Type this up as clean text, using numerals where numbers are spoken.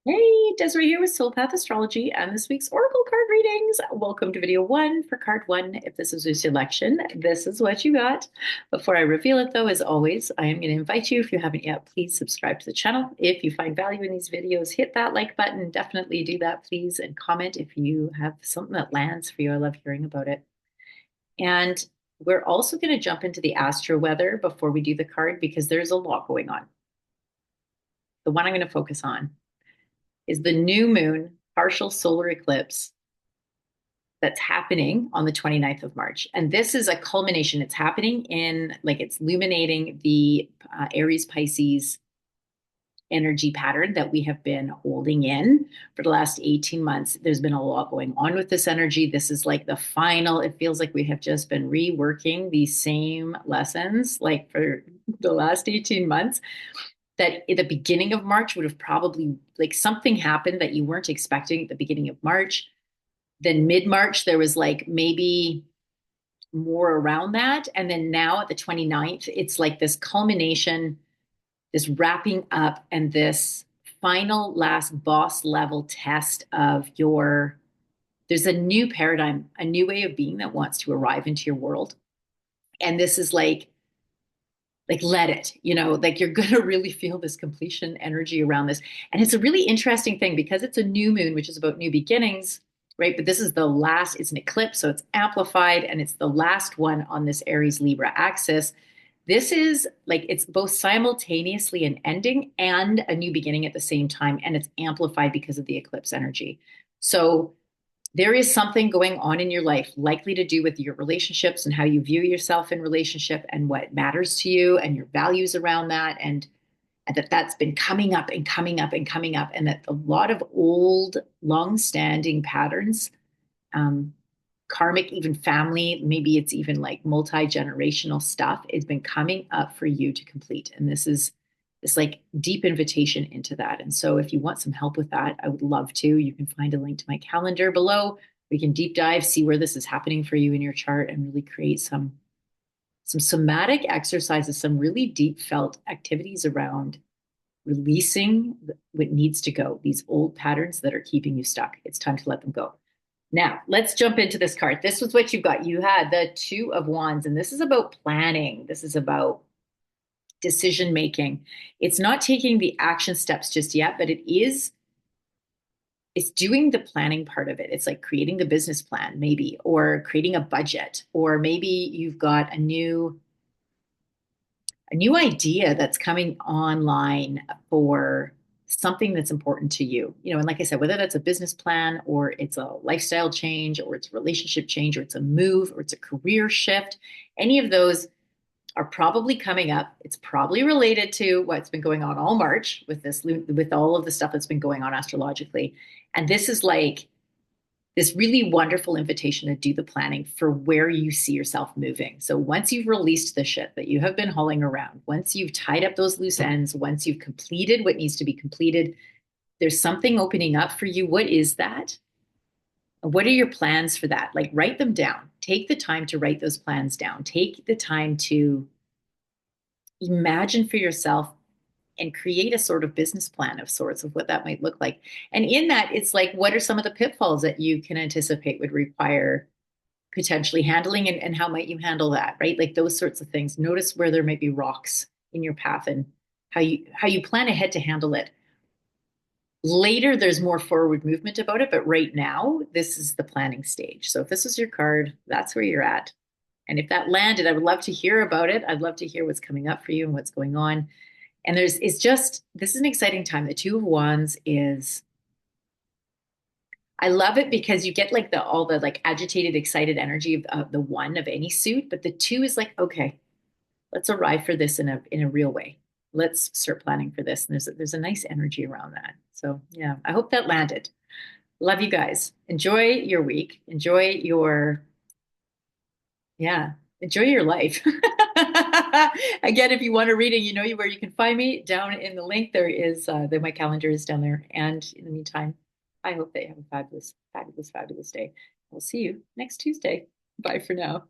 Hey, Desiree here with Soulpath Astrology and this week's Oracle card readings. Welcome to video one for card one. If this is your selection, this is what you got. Before I reveal it, though, as always, I am going to invite you, if you haven't yet, please subscribe to the channel. If you find value in these videos, hit that like button. Definitely do that, please, and comment if you have something that lands for you. I love hearing about it. And we're also going to jump into the astro weather before we do the card because there's a lot going on. The one I'm going to focus on is the new moon partial solar eclipse that's happening on the 29th of March. And this is a culmination. It's happening in, like, it's illuminating the Aries Pisces energy pattern that we have been holding in for the last 18 months. There's been a lot going on with this energy. This is like the final, it feels like we have just been reworking these same lessons like for the last 18 months. That at the beginning of March would have probably, like, something happened that you weren't expecting at the beginning of March. Then mid-March, there was like maybe more around that. And then now at the 29th, it's like this culmination, this wrapping up, and this final last boss level test of your, there's a new paradigm, a new way of being that wants to arrive into your world. And this is like let it, like you're going to really feel this completion energy around this. And it's a really interesting thing because it's a new moon, which is about new beginnings, right? But this is the last, it's an eclipse, so it's amplified, and it's the last one on this Aries Libra axis. This is like, it's both simultaneously an ending and a new beginning at the same time, and it's amplified because of the eclipse energy. So there is something going on in your life likely to do with your relationships and how you view yourself in relationship and what matters to you and your values around that, and that's been coming up and coming up and coming up, and that a lot of old long-standing patterns, um, karmic, even family, maybe it's even like multi-generational stuff, has been coming up for you to complete. And this is this like deep invitation into that. And so if you want some help with that, I would love to. You can find a link to my calendar below. We can deep dive, see where this is happening for you in your chart, and really create some somatic exercises, some really deep felt activities around releasing what needs to go, these old patterns that are keeping you stuck. It's time to let them go. Now, let's jump into this card. This was what you got. You had the Two of Wands, and this is about planning. This is about decision making. It's not taking the action steps just yet, but it's doing the planning part of it. It's like creating the business plan, maybe, or creating a budget, or maybe you've got a new idea that's coming online for something that's important to you. And like I said, whether that's a business plan or it's a lifestyle change or it's a relationship change or it's a move or it's a career shift, any of those are probably coming up. It's probably related to what's been going on all March with all of the stuff that's been going on astrologically. And this is like this really wonderful invitation to do the planning for where you see yourself moving. So once you've released the shit that you have been hauling around, once you've tied up those loose ends, once you've completed what needs to be completed, there's something opening up for you. What is that? What are your plans for that? Like, write them down. Take the time to write those plans down. Take the time to imagine for yourself and create a sort of business plan of sorts of what that might look like. And in that, it's like, what are some of the pitfalls that you can anticipate would require potentially handling, and how might you handle that, right? Like those sorts of things. Notice where there might be rocks in your path and how you plan ahead to handle it. Later, there's more forward movement about it, but right now, this is the planning stage. So if this is your card, that's where you're at. And if that landed, I would love to hear about it. I'd love to hear what's coming up for you and what's going on. And this is an exciting time. The Two of Wands is, I love it because you get like all the like agitated, excited energy of the one of any suit, but the two is like, okay, let's arrive for this in a real way. Let's start planning for this. And there's a nice energy around that. So yeah, I hope that landed. Love you guys. Enjoy your week. Yeah, enjoy your life. Again, if you want a reading, you know where you can find me. Down in the link, there is my calendar is down there. And in the meantime, I hope that you have a fabulous, fabulous, fabulous day. We'll see you next Tuesday. Bye for now.